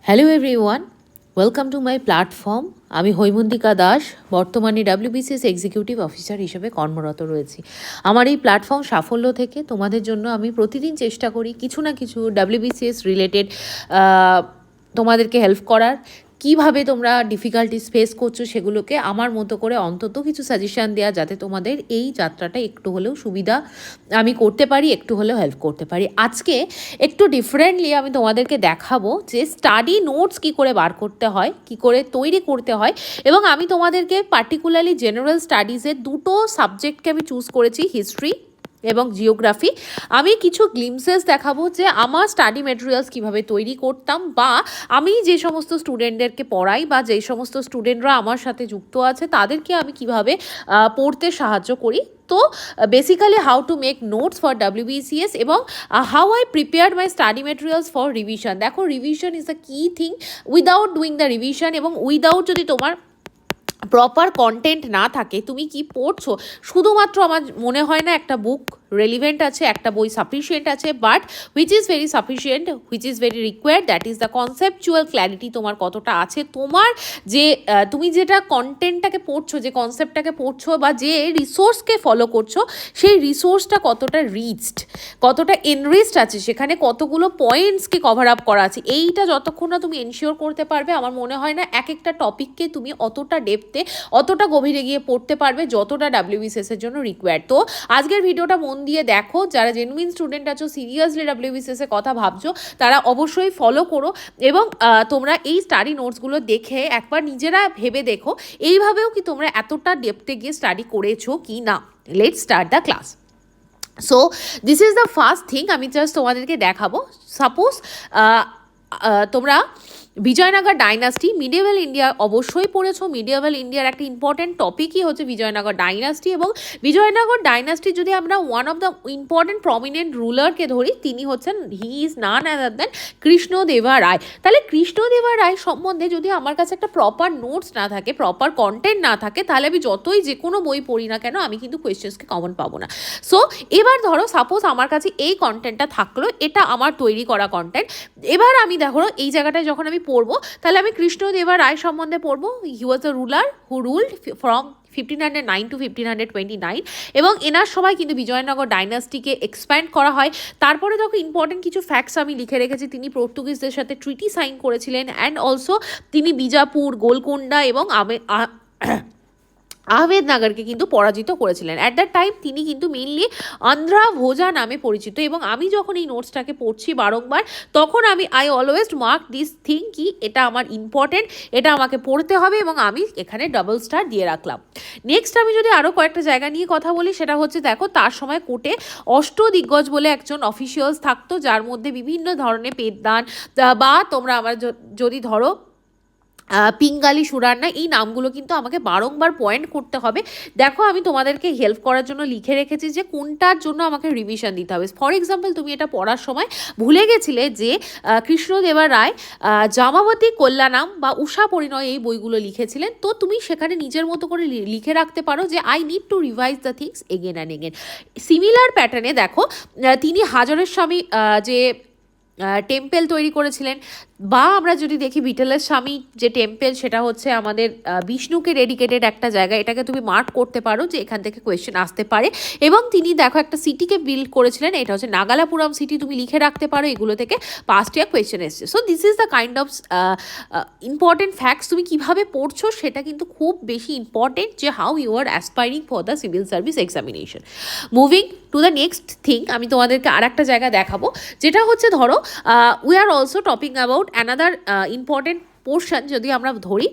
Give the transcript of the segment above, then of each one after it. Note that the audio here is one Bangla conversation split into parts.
Hello everyone, welcome to my platform. আমি হৈমন্তিকা দাস, বর্তমানে ডাব্লিউবিসিএস এক্সিকিউটিভ অফিসার হিসেবে কর্মরত রয়েছি। আমার এই প্ল্যাটফর্ম সাফল্য থেকে তোমাদের জন্য আমি প্রতিদিন চেষ্টা করি কিছু না কিছু ডাব্লিউবিসিএস রিলেটেড তোমাদেরকে হেল্প করার। কিভাবে তোমরা ডিফিকাল্টিস ফেস করছো সেগুলোকে আমার মতো করে অন্তত কিছু সাজেশান দেওয়া, যাতে তোমাদের এই যাত্রাটা একটু হলেও সুবিধা আমি করতে পারি, একটু হলেও হেল্প করতে পারি। আজকে একটু ডিফারেন্টলি আমি তোমাদেরকে দেখাবো যে স্টাডি নোটস কী করে বার করতে হয়, কী করে তৈরি করতে হয়, এবং আমি তোমাদেরকে পার্টিকুলারলি জেনারেল স্টাডিজের দুটো সাবজেক্টকে আমি চুজ করেছি, হিস্ট্রি এবং জিওগ্রাফি। আমি কিছু গ্লিমসেস দেখাবো যে আমার স্টাডি মেটেরিয়ালস কীভাবে তৈরি করতাম, বা আমি যে সমস্ত স্টুডেন্টদেরকে পড়াই বা যেই সমস্ত স্টুডেন্টরা আমার সাথে যুক্ত আছে তাদেরকে আমি কিভাবে পড়তে সাহায্য করি। তো basically how to make notes for WBCS এবং how I prepare my study materials for revision. দেখো, revision is the key thing. Without doing the revision এবং উইদাউট যদি তোমার প্রপার কন্টেন্ট না থাকে, তুমি কি পড়ছো, শুধুমাত্র আমার মনে হয় না একটা বুক রেলিভেন্ট আছে, একটা বই সাফিসিয়েন্ট আছে, but which is very sufficient, which is very required, that is the conceptual clarity. তোমার কতটা আছে, তোমার যে তুমি যেটা কন্টেন্টটাকে পড়ছো, যে কনসেপ্টটাকে পড়ছো, বা যে রিসোর্সকে ফলো করছো, সেই রিসোর্সটা কতটা রিচড, কতটা এনরিচড আছে, সেখানে কতগুলো পয়েন্টসকে কভার আপ করা আছে। এইটা যতক্ষণ না তুমি এনশিওর করতে পারবে, আমার মনে হয় না এক একটা টপিককে তুমি অতটা ডেপথে, অতটা গভীরে গিয়ে পড়তে পারবে যতটা ডাব্লিউবিসিএস এর জন্য রিকোয়ার্ড। তো আজকের ভিডিওটা মন দিয়ে দেখো, যারা জেনুইন স্টুডেন্ট আছো, সিরিয়াসলি ডাব্লিউবিসিএস এর কথা ভাবছো, তারা অবশ্যই ফলো করো এবং তোমরা এই স্টাডি নোটসগুলো দেখে একবার নিজেরা ভেবে দেখো এইভাবেও কি তোমরা এতটা ডেপথে গিয়ে স্টাডি করেছো কি না। Let's start the class. So this is the first thing আমি জাস্ট তোমাদেরকে দেখাবো। সাপোজ তোমরা বিজয়নগর ডাইনাস্টি, মিডিয়েভাল ইন্ডিয়া অবশ্যই পড়েছো। মিডিয়েভাল ইন্ডিয়ার একটা ইম্পর্টেন্ট টপিকই হচ্ছে বিজয়নগর ডাইনাস্টি, এবং বিজয়নগর ডাইনাস্টি যদি আমরা one of the important prominent রুলারকে ধরি, তিনি হচ্ছেন, হি ইজ নান আদার দেন কৃষ্ণদেবা রায়। তাহলে কৃষ্ণদেবা রায় সম্বন্ধে যদি আমার কাছে একটা প্রপার নোটস না থাকে, প্রপার কন্টেন্ট না থাকে, তাহলে আমি যতই যে কোনো বই পড়ি না কেন, আমি কিন্তু কোয়েশ্চেন্সকে কমন পাবো না। সো এবার ধরো, সাপোজ আমার কাছে এই কন্টেন্টটা থাকলো, এটা আমার তৈরি করা কন্টেন্ট। এবার আমি দেখো এই জায়গাটায় যখন আমি পড়বো, তাহলে আমি কৃষ্ণদেবা রায় সম্বন্ধে পড়বো। He was a ruler who ruled from 1509 to 1529, এবং এনার সময় কিন্তু বিজয়নগর ডাইনাস্টিকে এক্সপ্যান্ড করা হয়। তারপরে দেখো ইম্পর্টেন্ট কিছু ফ্যাক্টস আমি লিখে রেখেছি। তিনি পর্তুগিজদের সাথে ট্রিটি সাইন করেছিলেন, অ্যান্ড অলসো তিনি বিজাপুর, গোলকোন্ডা এবং আহমেদনগরকে কিন্তু পরাজিত করেছিলেন। অ্যাট দ্যাট টাইম তিনি কিন্তু মেনলি অন্ধ্রা ভোজা নামে পরিচিত, এবং আমি যখন এই নোটসটাকে পড়ছি বারংবার, তখন I always mark this thing কি এটা আমার ইম্পর্টেন্ট, এটা আমাকে পড়তে হবে, এবং আমি এখানে ডাবল স্টার দিয়ে রাখলাম। নেক্সট আমি যদি আরও কয়েকটা জায়গা নিয়ে কথা বলি, সেটা হচ্ছে দেখো, তার সময় কোর্টে অষ্টদিগ্গজ বলে একজন অফিসিয়ালস থাকতো, যার মধ্যে বিভিন্ন ধরনের পেদদান, বা তোমরা আমার যদি ধরো পিঙ্গালি সুরান্না, এই নামগুলো কিন্তু আমাকে বারংবার পয়েন্ট করতে হবে। দেখো, আমি তোমাদেরকে হেল্প করার জন্য লিখে রেখেছি যে কোনটার জন্য আমাকে রিভিশন দিতে হবে। ফর এক্সাম্পল, তুমি এটা পড়ার সময় ভুলে গেছিলে যে কৃষ্ণদেবা রায় জামাবতী কল্যাণাম বা উষা পরিণয় এই বইগুলো লিখেছিলেন, তো তুমি সেখানে নিজের মতো করে লিখে রাখতে পারো যে I need to revise the things again and again. Similar প্যাটার্নে দেখো, তিনি হাজারের স্বামী যে টেম্পেল তৈরি করেছিলেন, বা আমরা যদি দেখি বিটলের স্বামী যে টেম্পেল, সেটা হচ্ছে আমাদের বিষ্ণুকে ডেডিকেটেড একটা জায়গা। এটাকে তুমি মার্ক করতে পারো যে এখান থেকে কোয়েশ্চেন আসতে পারে। এবং তিনি দেখো একটা সিটিকে বিল্ড করেছিলেন, এটা হচ্ছে নাগালাপুরম সিটি, তুমি লিখে রাখতে পারো। এগুলো থেকে পাস্ট ইয়ার কোয়েশ্চেন এসছে। So this is the kind of important facts. তুমি কীভাবে পড়ছো সেটা কিন্তু খুব বেশি ইম্পর্টেন্ট, যে how you are aspiring for the civil service examination. Moving to the next thing, আমি তোমাদেরকে আর একটা জায়গা দেখাবো, যেটা হচ্ছে ধরো we are also topping about another important portion. যদি আমরা ধরি,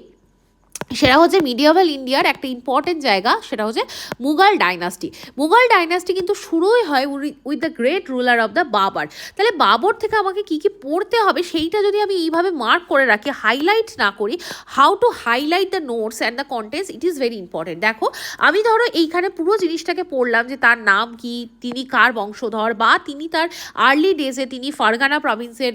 সেটা হচ্ছে মিডিয়েভাল ইন্ডিয়ার একটা ইম্পর্টেন্ট জায়গা, সেটা হচ্ছে মুঘল ডাইনাস্টি। মুঘল ডাইনাস্টি কিন্তু শুরুই হয় with the great ruler of the Babur. তাহলে বাবর থেকে আমাকে কী কী পড়তে হবে, সেইটা যদি আমি এইভাবে মার্ক করে রাখি, হাইলাইট না করি, how to highlight the notes and the contents, it is very important. দেখো, আমি ধরো এইখানে পুরো জিনিসটাকে পড়লাম, যে তার নাম কি, তিনি কার বংশধর, বা তিনি তার আর্লি ডেজে তিনি ফারগানা প্রভিন্সের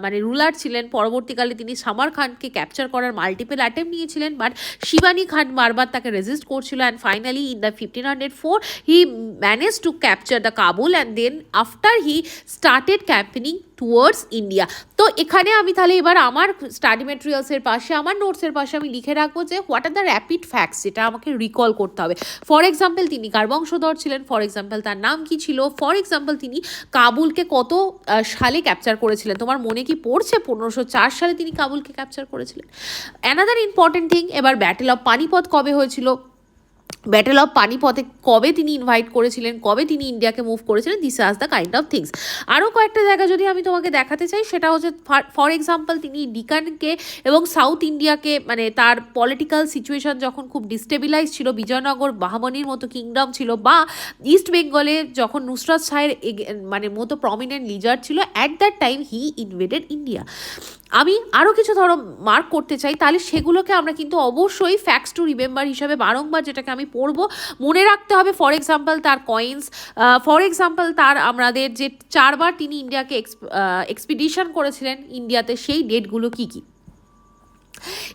মানে রুলার ছিলেন। পরবর্তীকালে তিনি সামার খানকে ক্যাপচার করার মাল্টিপল অ্যাটেম্প নিয়েছিলেন, বাট শিবানী খান বারবার তাকে রেজিস্ট করছিল, and finally in the 1504 he manage to capture the Kabul, and then after he started campaigning towards India. তো তো এখানে আমি তাহলে এবার আমার স্টাডি মেটেরিয়ালসের পাশে, আমার নোটসের পাশে আমি লিখে রাখবো যে what are the rapid facts, যেটা আমাকে রিকল করতে হবে। ফর এক্সাম্পল তিনি কার বংশধর ছিলেন, ফর এক্সাম্পল তার নাম কি ছিল, ফর এক্সাম্পল তিনি কাবুলকে কত সালে ক্যাপচার করেছিলেন। তোমার মনে কি পড়ছে 1504 সালে তিনি কাবুলকে ক্যাপচার করেছিলেন? অ্যানাদার ইম্পর্টেন্ট থিং, এবার ব্যাটেল অফ পানিপথ কবে হয়েছিল, ব্যাটেল অফ পানিপথে কবে তিনি ইনভাইট করেছিলেন, কবে তিনি ইন্ডিয়াকে মুভ করেছিলেন, this are the kind of things. আরও কয়েকটা জায়গা যদি আমি তোমাকে দেখাতে চাই, সেটা হচ্ছে ফর এক্সাম্পল তিনি ডিকানকে এবং সাউথ ইন্ডিয়াকে, মানে তার পলিটিক্যাল সিচুয়েশন যখন খুব ডিস্টেবিলাইজ ছিল, বিজয়নগর বাহমনির মতো কিংডম ছিল, বা ইস্ট বেঙ্গলে যখন নুসরাত শাহের মানে মতো প্রমিনেন্ট লিডার ছিল, at that time he invaded India. আমি আরও কিছু ধরো মার্ক করতে চাই, তাহলে সেগুলোকে আমরা কিন্তু অবশ্যই ফ্যাক্টস টু রিমেম্বার হিসাবে বারংবার যেটাকে আমি পড়বো মনে রাখতে হবে। ফর এক্সাম্পল তার কয়েন্স, ফর এক্সাম্পল তার আমাদের যে 4বার তিনি ইন্ডিয়াকে এক্সপিডিশন করেছিলেন ইন্ডিয়াতে, সেই ডেটগুলো কী কী।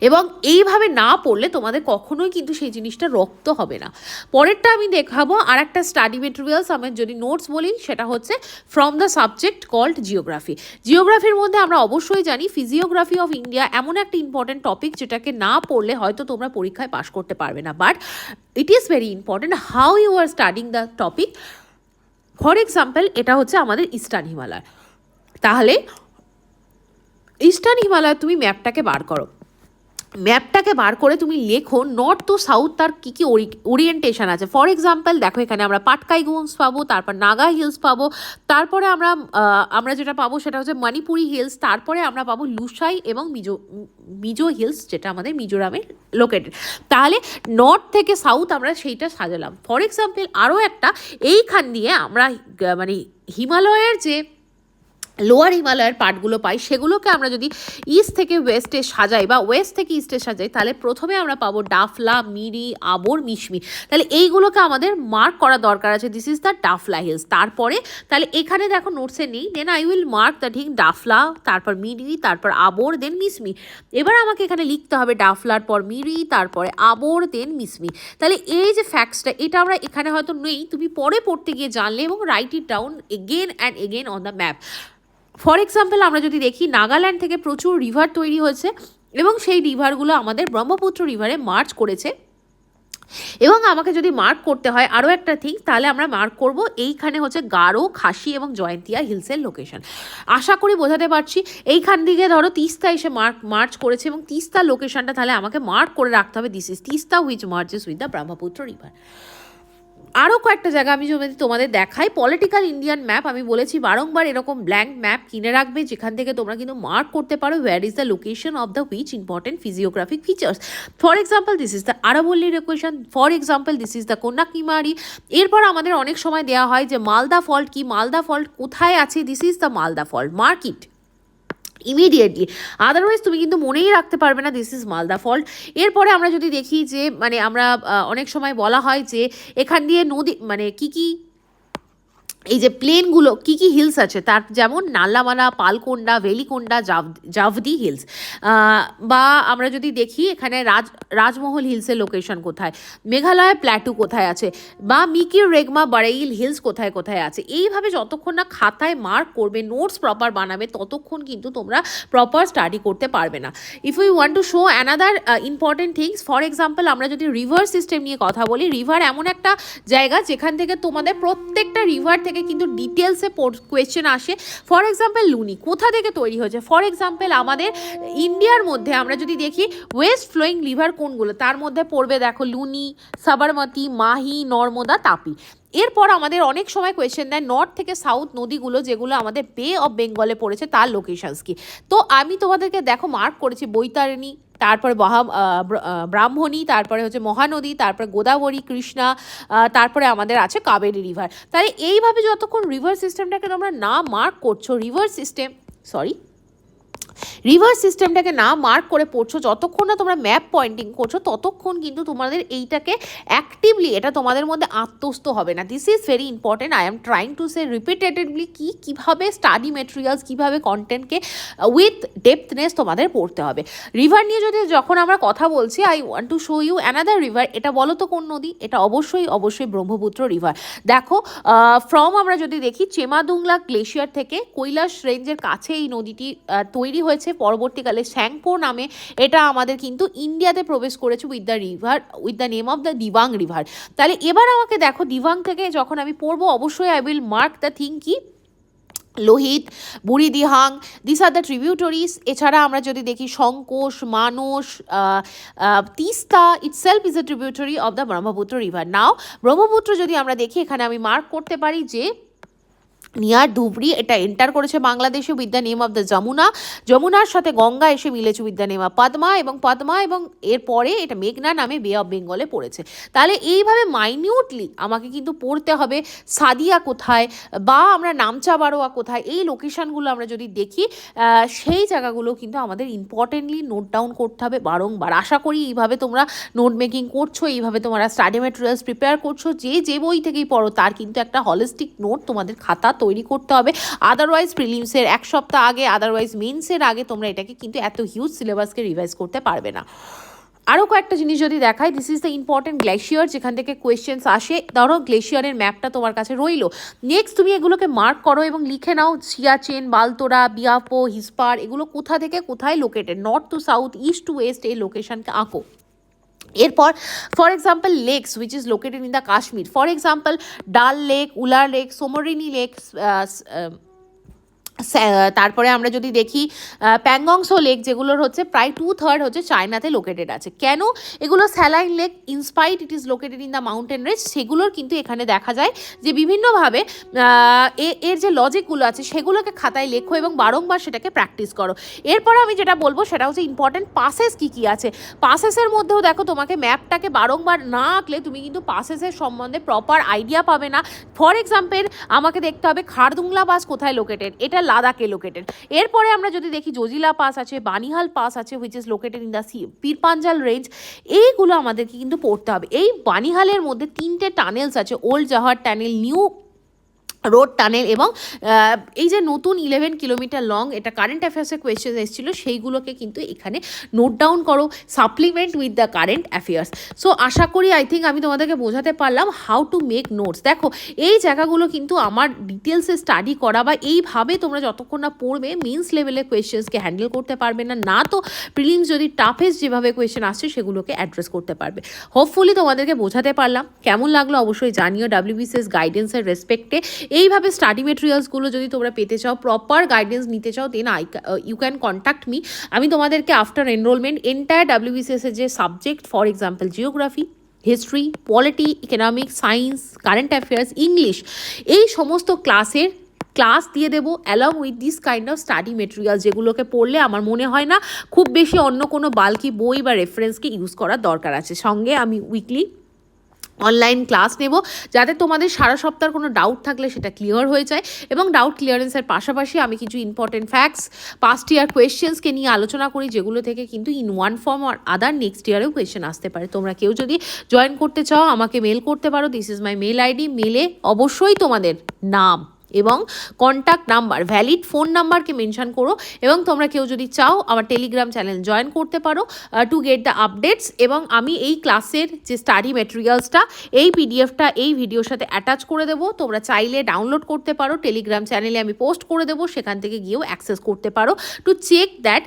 এবং এইভাবে না পড়লে তোমাদের কখনোই কিন্তু সেই জিনিসটা রপ্ত হবে না। পরেরটা আমি দেখাবো আর একটা স্টাডি মেটেরিয়ালস, আমার যদি নোটস বলি সেটা হচ্ছে from the subject called geography. জিওগ্রাফির মধ্যে আমরা অবশ্যই জানি ফিজিওগ্রাফি অফ ইন্ডিয়া এমন একটা ইম্পর্টেন্ট টপিক যেটাকে না পড়লে হয়তো তোমরা পরীক্ষায় পাশ করতে পারবে না, but it is very important how you are studying the topic. For example এটা হচ্ছে আমাদের ইস্টার্ন হিমালয়, তাহলে ইস্টার্ন হিমালয় তুমি ম্যাপটাকে বার করো, ম্যাপটাকে বার করে তুমি লেখো নর্থ টু সাউথ তার কী কী ওরিয়েন্টেশন আছে। ফর এক্সাম্পল দেখো এখানে আমরা পাটকাই গঞ্জ পাবো, তারপর নাগা হিলস পাবো, তারপরে আমরা যেটা পাবো সেটা হচ্ছে মণিপুরি হিলস, তারপরে আমরা পাবো লুসাই এবং মিজো হিলস, যেটা আমাদের মিজোরামে লোকেটেড। তাহলে নর্থ থেকে সাউথ আমরা সেইটা সাজালাম। ফর এক্সাম্পল আরও একটা, এইখান দিয়ে আমরা মানে হিমালয়ের যে লোয়ার হিমালয়ের পার্টগুলো পাই, সেগুলোকে আমরা যদি ইস্ট থেকে ওয়েস্টে সাজাই বা ওয়েস্ট থেকে ইস্টে সাজাই, তাহলে প্রথমে আমরা পাবো ডাফলা, মিরি, আবর, মিশমি। তাহলে এইগুলোকে আমাদের মার্ক করা দরকার আছে, this is the Dafla hills. তারপরে তাহলে এখানে দেখো নোটসে নেই, then I will mark the ঠিক ডাফলা, তারপর মিরি, তারপর আবর, দেন মিশমি। এবার আমাকে এখানে লিখতে হবে ডাফলার পর মিরি, তারপরে আবর, দেন মিশমি। তাহলে এই যে ফ্যাক্টসটা, এটা আমরা এখানে হয়তো নেই, তুমি পরে পড়তে গিয়ে জানলে এবং right it down again and again on the map. For example আমরা যদি দেখি নাগাল্যান্ড থেকে প্রচুর রিভার তৈরি হয়েছে এবং সেই রিভারগুলো আমাদের ব্রহ্মপুত্র রিভারে মার্চ করেছে। এবং আমাকে যদি মার্ক করতে হয় আরও একটা থিং, তাহলে আমরা মার্ক করব এইখানে হচ্ছে গারো, খাসি এবং জয়ন্তিয়া হিলসের লোকেশন। আশা করি বোঝাতে পারছি। এইখান দিকে ধরো তিস্তা এসে মার্চ করেছে এবং তিস্তার লোকেশনটা তাহলে আমাকে মার্ক করে রাখতে হবে, this is Teesta which marches with the Brahmaputra river. আরও কয়েকটা জায়গা আমি যদি তোমাদের দেখাই, পলিটিক্যাল ইন্ডিয়ান ম্যাপ আমি বলেছি বারংবার এরকম ব্ল্যাঙ্ক ম্যাপ কিনে রাখবে, যেখান থেকে তোমরা কিন্তু মার্ক করতে পারো where is the location of the which important physiographic features. For example this is the আরাবল্লী location, for example this is the Kanyakumari. এরপর আমাদের অনেক সময় দেওয়া হয় যে মালদা ফল্ট কি, মালদা ফল্ট কোথায় আছে, this is the Malda fault, mark it immediately, otherwise তুমি কিন্তু মনেই রাখতে পারবে না দিস ইজ মালদা ফল্ট। এরপরে আমরা যদি দেখি যে মানে আমরা অনেক সময় বলা হয় যে এখান দিয়ে নদী মানে কী কী এই যে প্লেনগুলো কী কী হিলস আছে, তার যেমন নাল্লামালা, পালকোন্ডা, ভেলিকোন্ডা, জাভদি হিলস। বা আমরা যদি দেখি এখানে রাজমহল হিলসের লোকেশন কোথায়, মেঘালয় প্ল্যাটু কোথায় আছে, বা মিকির রেগমা বারেইল হিলস কোথায় কোথায় আছে। এইভাবে যতক্ষণ না খাতায় মার্ক করবে, নোটস প্রপার বানাবে, ততক্ষণ কিন্তু তোমরা প্রপার স্টাডি করতে পারবে না। If you want to show another important things, for example আমরা যদি রিভার সিস্টেম নিয়ে কথা বলি, রিভার এমন একটা জায়গা যেখান থেকে তোমাদের প্রত্যেকটা রিভার থেকে কিন্তু ডিটেলসে কোয়েশ্চেন আসে। ফর এক্সাম্পল লুনি কোথা থেকে তৈরি হয়েছে, ফর এক্সাম্পল আমাদের ইন্ডিয়ার মধ্যে আমরা যদি দেখি ওয়েস্ট ফ্লোয়িং রিভার কোনগুলো, তার মধ্যে পড়বে দেখো লুনি, সাবরমতি, মাহি, নর্মদা, তাপি। এরপর আমাদের অনেক সময় কোয়েশ্চেন দেয় নর্থ থেকে সাউথ নদীগুলো যেগুলো আমাদের বে অফ বেঙ্গলে পড়েছে তার লোকেশনস কি। তো আমি তোমাদেরকে দেখো মার্ক করেছি বৈতারিণী, তারপরে ব্রাহ্মণী, তারপরে হচ্ছে মহানদী, তারপরে গোদাবরী, কৃষ্ণা, তারপরে আমাদের আছে কাবেরী রিভার। তাহলে এইভাবে যতক্ষণ রিভার সিস্টেমটাকে তোমরা না মার্ক করছো, রিভার সিস্টেমটাকে না মার্ক করে পড়ছো, যতক্ষণ না তোমরা ম্যাপ পয়েন্টিং করছো ততক্ষণ কিন্তু তোমাদের এইটাকে অ্যাক্টিভলি এটা তোমাদের মধ্যে আত্মস্থ হবে না। This is very important, I am trying to say repeatedly কীভাবে স্টাডি মেটেরিয়ালস, কীভাবে কন্টেন্টকে উইথ ডেপথনেস তোমাদের পড়তে হবে। রিভার নিয়ে যদি যখন আমরা কথা বলছি, I want to show you another river. এটা বলো তো কোন নদী? এটা অবশ্যই ব্রহ্মপুত্র রিভার। দেখো ফ্রম আমরা যদি দেখি চেমাদুংলা গ্লেশিয়ার থেকে কৈলাস রেঞ্জের কাছে এই নদীটি তৈরি হয়েছে, পরবর্তীকালে স্যাংপো নামে এটা আমাদের কিন্তু ইন্ডিয়াতে প্রবেশ করেছে with the name of the Dibang river. তাহলে এবার আমাকে দেখো দিবাং থেকে যখন আমি পড়বো অবশ্যই I will mark the thing কি লোহিত, বুড়িদিহাং, দিস আর দ্য ট্রিবিউটরিজ। এছাড়া আমরা যদি দেখি Sankosh, Manas, Teesta itself is a tributary of the Brahmaputra river. Now Brahmaputra যদি আমরা দেখি, এখানে আমি মার্ক করতে পারি যে নিয়ার ধুবড়ি এটা এন্টার করেছে বাংলাদেশে with the name of the Yamuna. যমুনার সাথে গঙ্গা এসে মিলেছে with the name of Padma, এবং এরপরে এটা মেঘনা নামে বে অফ বেঙ্গলে পড়েছে। তাহলে এইভাবে মাইনিউটলি আমাকে কিন্তু পড়তে হবে সাদিয়া কোথায় বা আমরা নামচা বারোয়া কোথায়, এই লোকেশানগুলো আমরা যদি দেখি সেই জায়গাগুলো কিন্তু আমাদের ইম্পর্টেন্টলি নোট ডাউন করতে হবে বারংবার। আশা করি এইভাবে তোমরা নোট মেকিং করছো, এইভাবে তোমরা স্টাডি মেটেরিয়ালস প্রিপেয়ার করছো, যে বই থেকেই পড়ো তার কিন্তু একটা হলিস্টিক নোট তোমাদের খাতা তৈরি করতে হবে। আদারওয়াইজ প্রিলিমসের এক সপ্তাহ আগে, আদারওয়াইজ মেন্সের আগে তোমরা এটাকে কিন্তু এত হিউজ সিলেবাসকে রিভাইজ করতে পারবে না। আরও কয়েকটা জিনিস যদি দেখায়, this is the important glacier, যেখান থেকে কোয়েশ্চেন্স আসে। ধরো গ্লেশিয়ারের ম্যাপটা তোমার কাছে রইলো, নেক্সট তুমি এগুলোকে মার্ক করো এবং লিখে নাও সিয়াচেন, বালতোরা, বিয়াপো, হিসপার এগুলো কোথা থেকে কোথায় located, north to south, east to west এই লোকেশনকে আঁকো। এরপর for example lakes which is located in the Kashmir, for example Dal lake, Wular lake, সোমরিনি লেক, তারপরে আমরা যদি দেখি প্যাংগংসো লেক, যেগুলোর হচ্ছে প্রায় 2/3 হচ্ছে চায়নাতে লোকেটেড আছে। কেন এগুলো saline lake, inspite it is located in the mountain range, সেগুলোর কিন্তু এখানে দেখা যায় যে বিভিন্নভাবে এর যে লজিকগুলো আছে সেগুলোকে খাতায় লেখো এবং বারংবার সেটাকে প্র্যাকটিস করো। এরপর আমি যেটা বলবো সেটা হচ্ছে ইম্পর্টেন্ট পাসেস কী আছে। পাসেসের মধ্যেও দেখো তোমাকে ম্যাপটাকে বারংবার না আঁকলে তুমি কিন্তু পাসেসের সম্বন্ধে প্রপার আইডিয়া পাবে না। ফর এক্সাম্পল আমাকে দেখতে হবে খারদুংলা পাস কোথায় লোকেটেড, এটা লাদাখে লোকেটেড। এরপরে আমরা যদি দেখি জজিলা পাস আছে, বানিহাল পাস আছে which is located in the Pir Panjal range, এইগুলো আমাদেরকে কিন্তু পড়তে হবে। এই বানিহালের মধ্যে 3টে টানেলস আছে, ওল্ড জাহার টানেল, নিউ রোড টানেল এবং এই যে নতুন 11 কিলোমিটার লং, এটা কারেন্ট অ্যাফেয়ার্সের কোয়েশ্চেন এসেছিলো, সেইগুলোকে কিন্তু এখানে নোট ডাউন করো, supplement with the current affairs. So আশা করি আই থিঙ্ক আমি তোমাদেরকে বোঝাতে পারলাম হাউ টু মেক নোটস। দেখো এই জায়গাগুলো কিন্তু আমার ডিটেলসে স্টাডি করা, বা এইভাবে তোমরা যতক্ষণ না পড়বে মেন্স লেভেলের কোয়েশ্চেন্সকে হ্যান্ডেল করতে পারবে না, না তো প্রিলিমস যদি টাফেস্ট যেভাবে কোয়েশ্চেন আসছে সেগুলোকে অ্যাড্রেস করতে পারবে। হোপফুলি তোমাদেরকে বোঝাতে পারলাম। কেমন লাগলো অবশ্যই জানিও। ডাব্লিউবিসিএস গাইডেন্সের রেসপেক্টে এইভাবে স্টাডি মেটেরিয়ালসগুলো যদি তোমরা পেতে চাও, প্রপার গাইডেন্স নিতে চাও, then you can contact me. আমি তোমাদেরকে আফটার এনরোলমেন্ট এন্টায়ার ডাব্লিউবিসিএসের যে subject, for example geography, history, polity, economics, science, current affairs, English, এই সমস্ত ক্লাস দিয়ে দেবো along with this kind of study material, যেগুলোকে পড়লে আমার মনে হয় না খুব বেশি অন্য কোনো বাল্কি বই বা রেফারেন্সকে ইউজ করার দরকার আছে। সঙ্গে আমি উইকলি অনলাইন ক্লাস নেব, যাতে তোমাদের সারা সপ্তাহের কোনো ডাউট থাকলে সেটা ক্লিয়ার হয়ে যায়। এবং ডাউট ক্লিয়ারেন্সের পাশাপাশি আমি কিছু ইম্পর্টেন্ট ফ্যাক্টস, পাস্ট ইয়ার কোয়েশ্চেন্সকে নিয়ে আলোচনা করি, যেগুলো থেকে কিন্তু ইন ওয়ান ফর্ম আর আদার নেক্সট ইয়ারেও কোয়েশ্চেন আসতে পারে। তোমরা কেউ যদি জয়েন করতে চাও আমাকে মেল করতে পারো, this is my mail ID. মেলে অবশ্যই তোমাদের নাম এবং কন্ট্যাক্ট নাম্বার, ভ্যালিড ফোন নাম্বারকে মেনশন করো। এবং তোমরা কেউ যদি চাও আমার টেলিগ্রাম চ্যানেল জয়েন করতে পারো টু গেট দ্য আপডেটস। এবং আমি এই ক্লাসের যে স্টাডি মেটেরিয়ালসটা, এই পিডিএফটা এই ভিডিওর সাথে অ্যাটাচ করে দেবো, তোমরা চাইলে ডাউনলোড করতে পারো। টেলিগ্রাম চ্যানেলে আমি পোস্ট করে দেবো, সেখান থেকে গিয়েও অ্যাক্সেস করতে পারো টু চেক দ্যাট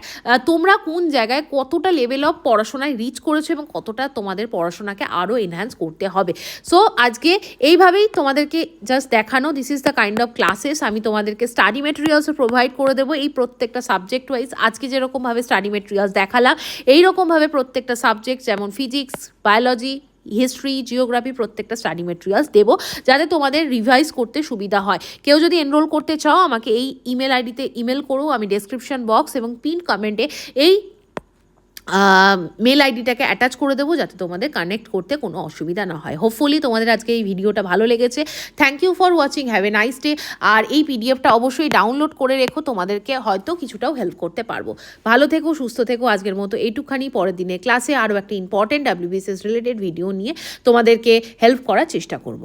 তোমরা কোন জায়গায় কতটা লেভেল অফ পড়াশোনায় রিচ করেছো এবং কতটা তোমাদের পড়াশোনাকে আরও এনহ্যান্স করতে হবে। সো আজকে এইভাবেই তোমাদেরকে জাস্ট দেখানো, this is the kind of classes. আমি তোমাদেরকে স্টাডি মেটেরিয়ালসও প্রোভাইড করে দেবো এই প্রত্যেকটা সাবজেক্ট ওয়াইজ। আজকে যেরকমভাবে স্টাডি মেটেরিয়ালস দেখালাম, এইরকমভাবে প্রত্যেকটা সাবজেক্ট যেমন ফিজিক্স, বায়োলজি, হিস্ট্রি, জিওগ্রাফি, প্রত্যেকটা স্টাডি মেটেরিয়ালস দেবো, যাতে তোমাদের রিভাইজ করতে সুবিধা হয়। কেউ যদি এনরোল করতে চাও আমাকে এই ইমেল আইডিতে ইমেল করো, আমি ডেসক্রিপশন বক্স এবং পিন কমেন্টে এই মেল আইডিটাকে অ্যাটাচ করে দেবো যাতে তোমাদের কানেক্ট করতে কোনো অসুবিধা না হয়। হোপফুলি তোমাদের আজকে এই ভিডিওটা ভালো লেগেছে। Thank you for watching, have a nice day. আর এই পিডিএফটা অবশ্যই ডাউনলোড করে রেখো, তোমাদেরকে হয়তো কিছুটাও হেল্প করতে পারবো। ভালো থেকো, সুস্থ থেকো। আজকের মতো এইটুখানি, পরের দিনের ক্লাসে আরও একটা ইম্পর্টেন্ট WBCS রিলেটেড ভিডিও নিয়ে তোমাদেরকে হেল্প করার চেষ্টা করব।